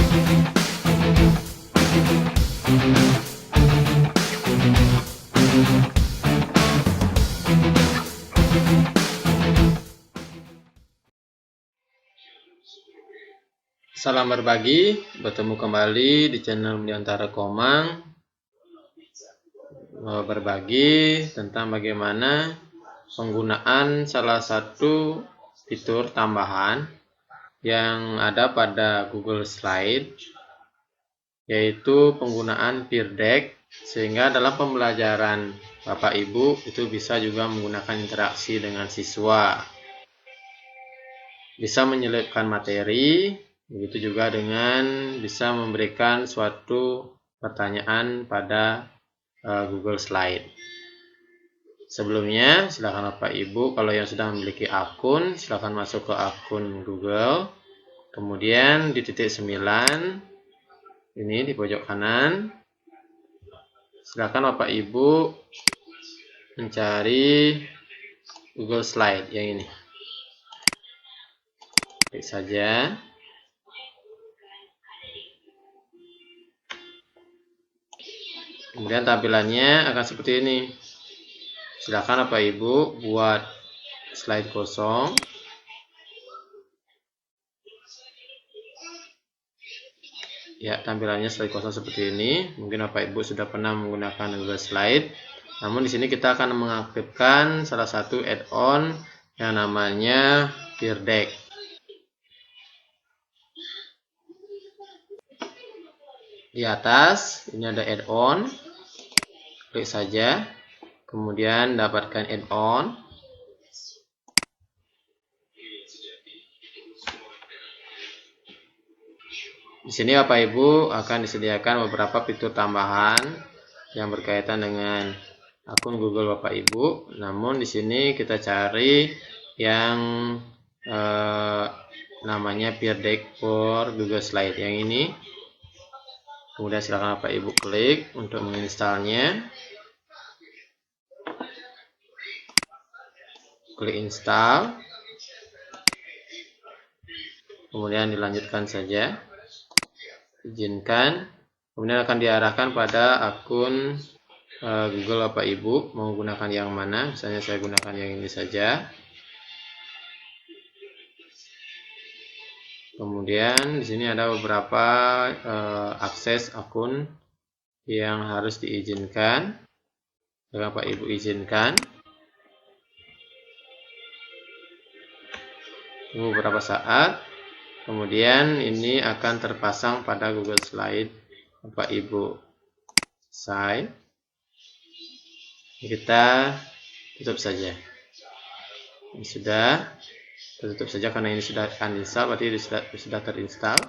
Salam berbagi, bertemu kembali di channel Mulyantara Komang. Berbagi tentang bagaimana penggunaan salah satu fitur tambahan yang ada pada Google Slide, yaitu penggunaan peer deck, sehingga dalam pembelajaran Bapak Ibu itu bisa juga menggunakan interaksi dengan siswa, bisa menyelipkan materi. Begitu juga dengan bisa memberikan suatu pertanyaan pada Google Slide. Sebelumnya, silakan Bapak Ibu kalau yang sudah memiliki akun, silakan masuk ke akun Google. Kemudian di titik 9, ini di pojok kanan, silakan Bapak Ibu mencari Google Slide yang ini. Klik saja. Kemudian tampilannya akan seperti ini. Silakan Bapak Ibu buat slide kosong. Ya, tampilannya slide kosong seperti ini. Mungkin Bapak Ibu sudah pernah menggunakan Google Slide. Namun di sini kita akan mengaktifkan salah satu add-on yang namanya Peer Deck. Di atas ini ada add-on. Klik saja. Kemudian dapatkan add-on. Di sini Bapak Ibu akan disediakan beberapa fitur tambahan yang berkaitan dengan akun Google Bapak Ibu. Namun di sini kita cari yang namanya Peer Deck for Google Slide yang ini. Kemudian silakan Bapak Ibu klik untuk menginstalnya. Klik install. Kemudian dilanjutkan saja. Izinkan. Kemudian akan diarahkan pada akun Google Bapak Ibu mau gunakan yang mana. Misalnya saya gunakan yang ini saja. Kemudian di sini ada beberapa akses akun yang harus diizinkan. Bapak Ibu izinkan. Tunggu beberapa saat. Kemudian ini akan terpasang pada Google Slide Bapak Ibu. Selesai. Kita tutup saja. Ini sudah. Tutup saja karena ini sudah uninstall, berarti sudah terinstall.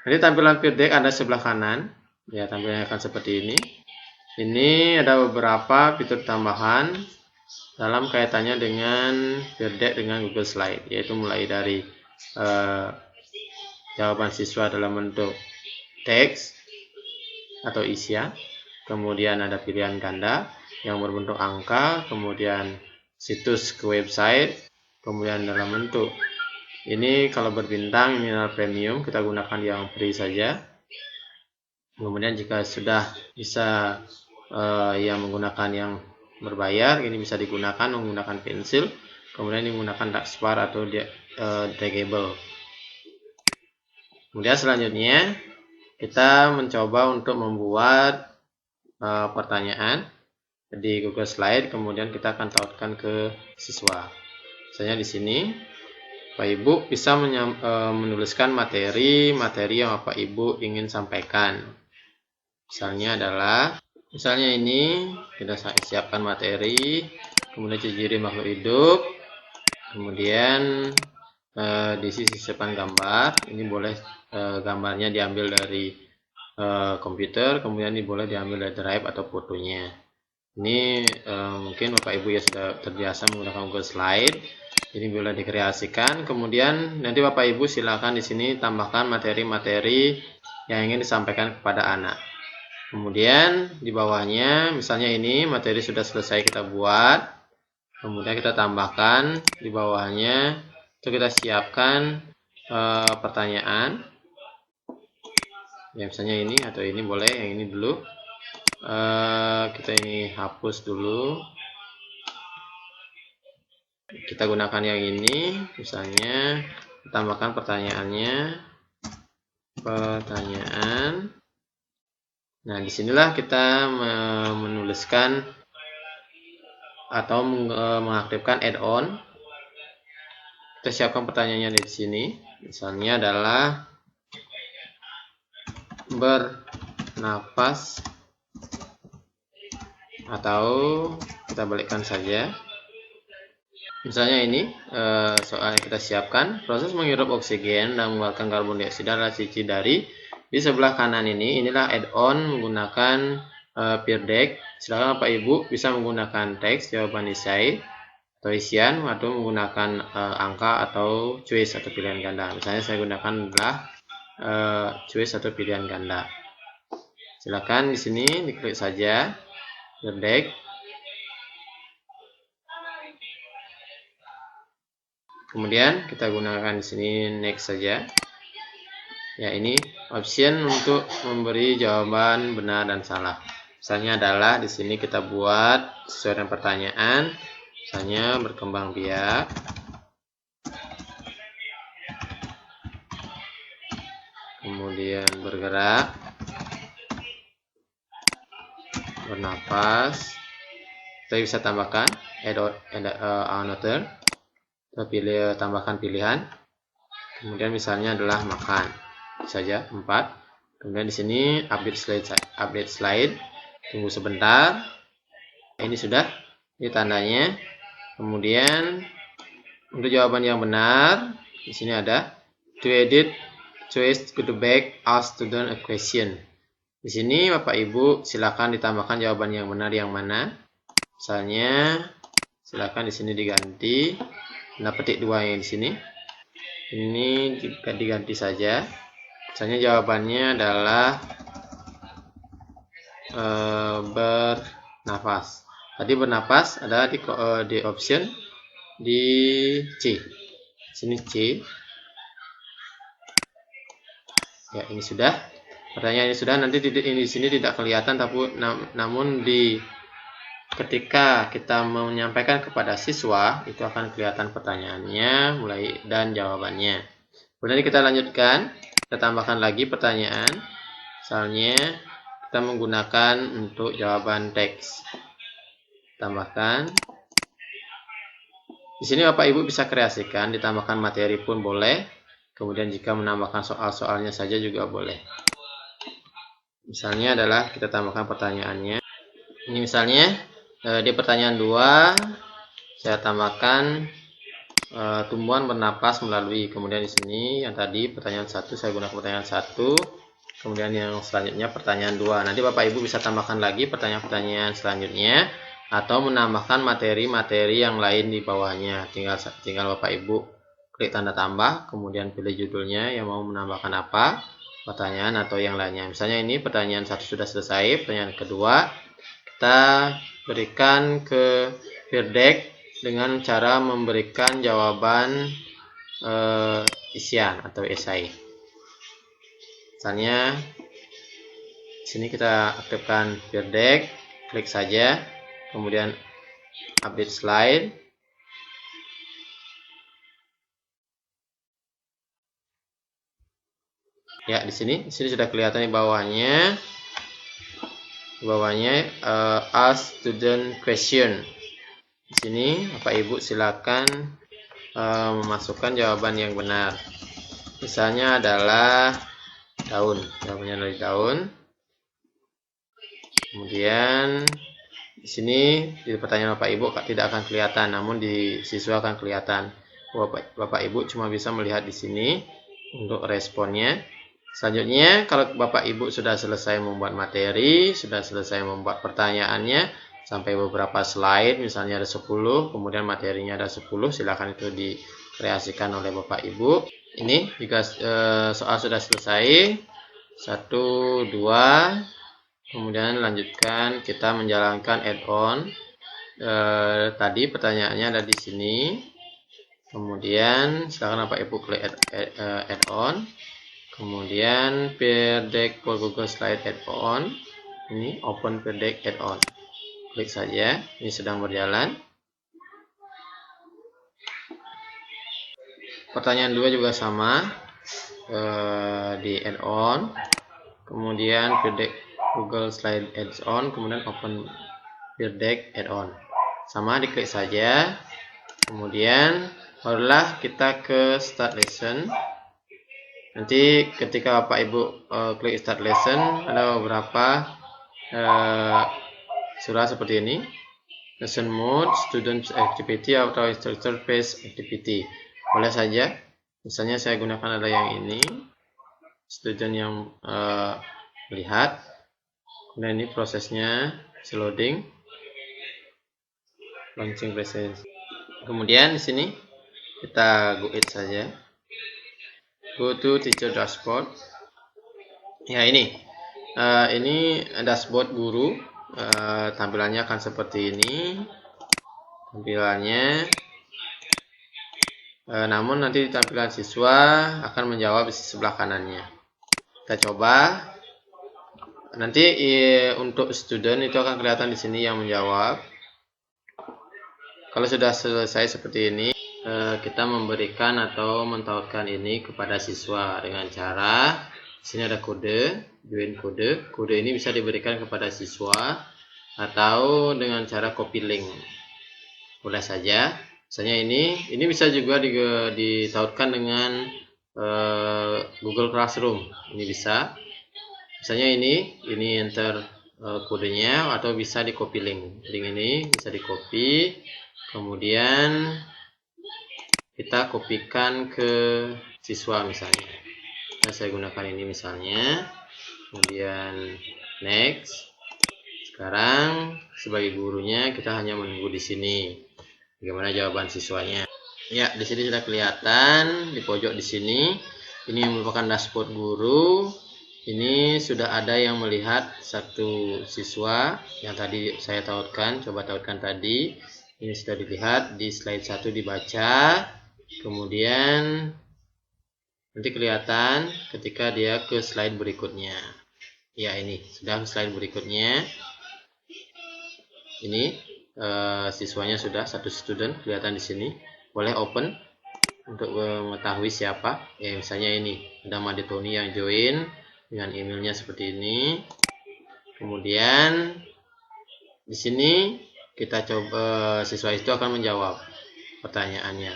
Nanti tampilan Peer Deck ada sebelah kanan. Ya, tampilannya akan seperti ini. Ini ada beberapa fitur tambahan dalam kaitannya dengan Peer Deck dengan Google Slide, yaitu mulai dari jawaban siswa dalam bentuk teks atau isian, kemudian ada pilihan ganda yang berbentuk angka, kemudian situs ke website, kemudian dalam bentuk ini kalau berbintang ini adalah premium, kita gunakan yang free saja. Kemudian jika sudah bisa yang menggunakan yang berbayar, ini bisa digunakan menggunakan pensil, kemudian ini menggunakan taskbar atau draggable. Kemudian selanjutnya kita mencoba untuk membuat pertanyaan di Google Slide, kemudian kita akan tautkan ke siswa. Misalnya di sini Bapak Ibu bisa menuliskan materi yang Bapak Ibu ingin sampaikan. Misalnya ini kita siapkan materi, kemudian ciri makhluk hidup, kemudian di sisi siapkan gambar. Ini boleh gambarnya diambil dari komputer, kemudian ini boleh diambil dari drive atau fotonya. Ini mungkin Bapak Ibu ya sudah terbiasa menggunakan Google Slide. Ini boleh dikreasikan. Kemudian nanti Bapak Ibu silakan di sini tambahkan materi-materi yang ingin disampaikan kepada anak. Kemudian di bawahnya, misalnya ini materi sudah selesai kita buat. Kemudian kita tambahkan di bawahnya, itu kita siapkan pertanyaan. Ya, misalnya ini atau ini boleh, yang ini dulu. Kita ini hapus dulu. Kita gunakan yang ini, misalnya tambahkan pertanyaannya. Nah, disinilah kita menuliskan atau mengaktifkan add-on. Kita siapkan pertanyaannya di sini. Misalnya adalah bernapas, atau kita balikkan saja. Misalnya ini soal yang kita siapkan, proses menghirup oksigen dan mengeluarkan karbon dioksida adalah ciri dari di sebelah kanan ini. Inilah add-on menggunakan Peer Deck. Silakan Bapak Ibu bisa menggunakan teks jawaban esai atau isian, atau menggunakan angka atau choice atau pilihan ganda. Misalnya saya gunakan adalah choice atau pilihan ganda. Silakan di sini diklik saja Peer Deck. Kemudian kita gunakan di sini next saja. Ya, ini option untuk memberi jawaban benar dan salah. Misalnya adalah di sini kita buat sesuai dengan pertanyaan. Misalnya berkembang biak, kemudian bergerak, bernapas. Kita bisa tambahkan another, kita tambahkan pilihan. Kemudian misalnya adalah makan saja 4. Kemudian di sini update slide. Tunggu sebentar. Ini sudah, ini tandanya. Kemudian untuk jawaban yang benar, di sini ada to edit choice to the back ask student a question. Di sini Bapak Ibu silakan ditambahkan jawaban yang benar yang mana. Misalnya silakan di sini diganti. Nah, petik 2 yang di sini. Ini diganti saja. Misalnya jawabannya adalah bernafas. Tadi bernafas ada di option di C. Sini C. Ya, ini sudah. Pertanyaan ini sudah. Nanti di sini tidak kelihatan, tapi namun ketika kita menyampaikan kepada siswa itu akan kelihatan pertanyaannya mulai dan jawabannya. Kemudian kita lanjutkan, kita tambahkan lagi pertanyaan. Misalnya kita menggunakan untuk jawaban teks. Tambahkan. Di sini Bapak Ibu bisa kreasikan, ditambahkan materi pun boleh. Kemudian jika menambahkan soal-soalnya saja juga boleh. Misalnya adalah kita tambahkan pertanyaannya. Ini misalnya di pertanyaan 2 saya tambahkan tumbuhan bernapas melalui. Kemudian di sini yang tadi pertanyaan 1 saya gunakan pertanyaan 1. Kemudian yang selanjutnya pertanyaan 2. Nanti Bapak Ibu bisa tambahkan lagi pertanyaan-pertanyaan selanjutnya atau menambahkan materi-materi yang lain di bawahnya. Tinggal Bapak Ibu klik tanda tambah, kemudian pilih judulnya yang mau menambahkan apa, pertanyaan atau yang lainnya. Misalnya ini pertanyaan 1 sudah selesai, pertanyaan kedua kita berikan ke Peer Deck dengan cara memberikan jawaban isian atau esai. Misalnya di sini kita aktifkan Peer Deck, klik saja, kemudian update slide. Ya, di sini sudah kelihatan di bawahnya. Ask student question. Di sini Bapak Ibu silakan memasukkan jawaban yang benar. Misalnya adalah daun. Jawabannya adalah daun. Kemudian di sini di pertanyaan Bapak Ibu tidak akan kelihatan, namun di siswa akan kelihatan. Bapak Ibu cuma bisa melihat di sini untuk responnya. Selanjutnya, kalau Bapak Ibu sudah selesai membuat materi, sudah selesai membuat pertanyaannya, sampai beberapa slide, misalnya ada 10, kemudian materinya ada 10, silakan itu dikreasikan oleh Bapak Ibu. Ini jika soal sudah selesai, 1, 2, kemudian lanjutkan kita menjalankan add-on. Tadi pertanyaannya ada di sini. Kemudian silakan Bapak Ibu klik add-on. Kemudian Peer Deck for Google Slide Add-on. Ini Open Peer Deck Add-on. Klik saja, ini sedang berjalan. Pertanyaan 2 juga sama, di add-on, kemudian Peer Deck Google Slide Add-on, kemudian Open Peer Deck Add-on. Sama, diklik saja. Kemudian barulah kita ke Start Lesson. Nanti ketika Bapak Ibu klik Start Lesson, ada beberapa surah seperti ini. Lesson Mode, Student Activity, atau Instructor Based Activity. Boleh saja. Misalnya saya gunakan ada yang ini. Student yang melihat. Kemudian ini prosesnya loading. Launching presence. Kemudian di sini kita go it saja. Go to Teacher Dashboard. Ya, ini dashboard guru. Tampilannya akan seperti ini. Tampilannya. Namun nanti tampilan siswa akan menjawab di sebelah kanannya. Kita coba. Nanti untuk student itu akan kelihatan di sini yang menjawab. Kalau sudah selesai seperti ini, kita memberikan atau mentautkan ini kepada siswa dengan cara di sini ada kode, join kode. Kode ini bisa diberikan kepada siswa atau dengan cara copy link. Boleh saja. Misalnya ini bisa juga ditautkan dengan Google Classroom. Ini bisa. Misalnya ini enter kodenya, atau bisa di copy link. Link ini bisa di copy. Kemudian kita kopikan ke siswa misalnya. Nah, saya gunakan ini misalnya. Kemudian next. Sekarang sebagai gurunya kita hanya menunggu di sini. Bagaimana jawaban siswanya? Ya, di sini sudah kelihatan di pojok di sini. Ini merupakan dashboard guru. Ini sudah ada yang melihat satu siswa yang tadi saya tautkan. Coba tautkan tadi. Ini sudah dilihat di slide 1 dibaca. Kemudian nanti kelihatan ketika dia ke slide berikutnya. Ya, ini sudah ke slide berikutnya. Ini siswanya sudah satu student kelihatan di sini. Boleh open untuk mengetahui siapa. Ya, misalnya ini ada Madetoni yang join dengan emailnya seperti ini. Kemudian di sini kita coba, siswa itu akan menjawab pertanyaannya.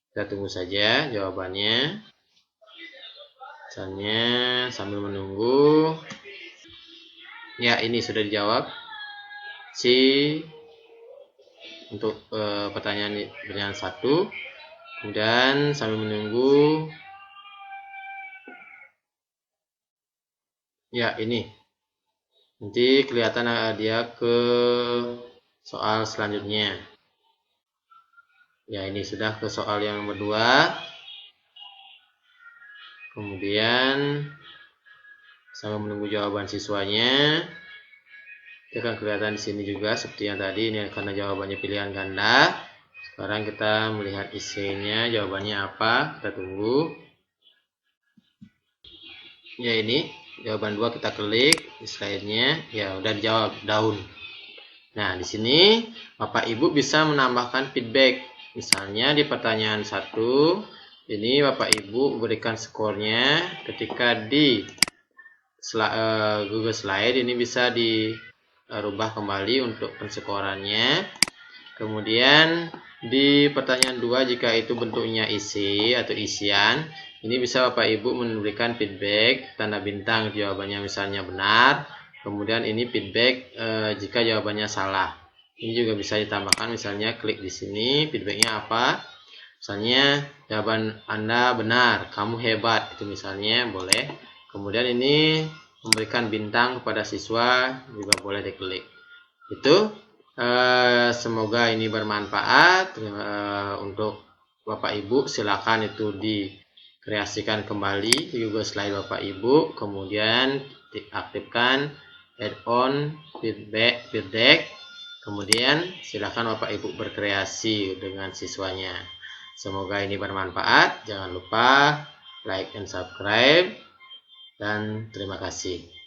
Kita tunggu saja jawabannya. Misalnya sambil menunggu. Ya, ini sudah dijawab. Untuk pertanyaan 1. Kemudian sambil menunggu. Ya, ini. Nanti kelihatan dia ke soal selanjutnya. Ya, ini sudah ke soal yang nomor 2. Kemudian sambil menunggu jawaban siswanya. Itu akan kelihatan di sini juga seperti yang tadi. Ini karena jawabannya pilihan ganda. Sekarang kita melihat isinya, jawabannya apa. Kita tunggu. Ya, ini jawaban 2 kita klik di slide-nya. Ya, udah dijawab daun. Nah, di sini Bapak Ibu bisa menambahkan feedback. Misalnya di pertanyaan 1, ini Bapak Ibu berikan skornya. Ketika di Google Slide ini bisa dirubah kembali untuk penskorannya. Kemudian di pertanyaan 2, jika itu bentuknya isi atau isian, ini bisa Bapak Ibu memberikan feedback, tanda bintang jawabannya misalnya benar. Kemudian ini feedback jika jawabannya salah. Ini juga bisa ditambahkan, misalnya klik di sini, feedbacknya apa? Misalnya jawaban Anda benar, kamu hebat, itu misalnya boleh. Kemudian ini memberikan bintang kepada siswa juga boleh diklik. Itu semoga ini bermanfaat untuk Bapak Ibu. Silakan itu dikreasikan kembali di Google Slide Bapak Ibu, kemudian diaktifkan add-on feedback, kemudian silakan Bapak Ibu berkreasi dengan siswanya. Semoga ini bermanfaat. Jangan lupa like and subscribe, dan terima kasih.